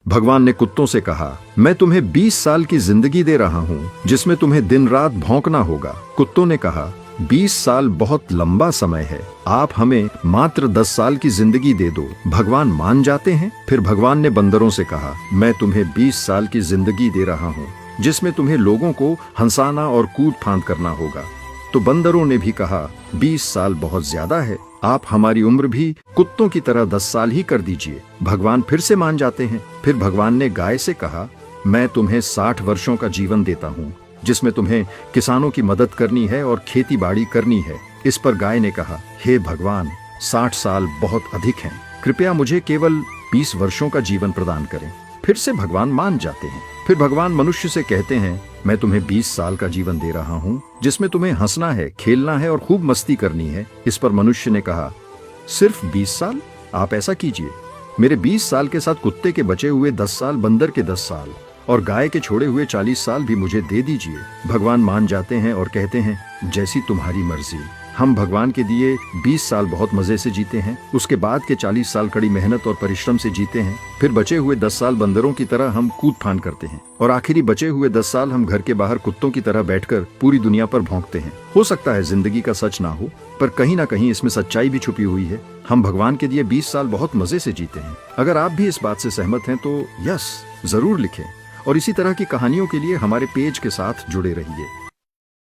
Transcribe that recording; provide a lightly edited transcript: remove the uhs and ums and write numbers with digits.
भगवान ने कुत्तों से कहा, मैं तुम्हें 20 साल की जिंदगी दे रहा हूँ जिसमें तुम्हें दिन रात भौंकना होगा। कुत्तों ने कहा, 20 साल बहुत लंबा समय है, आप हमें मात्र 10 साल की जिंदगी दे दो। भगवान मान जाते हैं। फिर भगवान ने बंदरों से कहा, मैं तुम्हें 20 साल की जिंदगी दे रहा हूँ जिसमें तुम्हें लोगों को हंसाना और कूद फांद करना होगा। तो बंदरों ने भी कहा, 20 साल बहुत ज्यादा है, आप हमारी उम्र भी कुत्तों की तरह 10 साल ही कर दीजिए। भगवान फिर से मान जाते हैं। फिर भगवान ने गाय से कहा, मैं तुम्हें 60 वर्षों का जीवन देता हूँ जिसमें तुम्हें किसानों की मदद करनी है और खेती बाड़ी करनी है। इस पर गाय ने कहा, हे भगवान, 60 साल बहुत अधिक हैं, कृपया मुझे केवल 20 वर्षों का जीवन प्रदान करें। फिर से भगवान मान जाते हैं। फिर भगवान मनुष्य से कहते हैं, मैं तुम्हें 20 साल का जीवन दे रहा हूँ जिसमें तुम्हें हंसना है, खेलना है और खूब मस्ती करनी है। इस पर मनुष्य ने कहा, सिर्फ 20 साल? आप ऐसा कीजिए, मेरे 20 साल के साथ कुत्ते के बचे हुए 10 साल, बंदर के 10 साल और गाय के छोड़े हुए 40 साल भी मुझे दे दीजिए। भगवान मान जाते हैं और कहते हैं, जैसी तुम्हारी मर्जी। हम भगवान के दिए 20 साल बहुत मजे से जीते हैं, उसके बाद के 40 साल कड़ी मेहनत और परिश्रम से जीते हैं, फिर बचे हुए 10 साल बंदरों की तरह हम कूद फान करते हैं और आखिरी बचे हुए 10 साल हम घर के बाहर कुत्तों की तरह बैठकर पूरी दुनिया पर भौंकते हैं। हो सकता है जिंदगी का सच ना हो, पर कहीं ना कहीं इसमें सच्चाई भी छुपी हुई है। हम भगवान के दिए 20 साल बहुत मजे से जीते हैं। अगर आप भी इस बात से सहमत हैं तो यस जरूर लिखें और इसी तरह की कहानियों के लिए हमारे पेज के साथ जुड़े रहिए।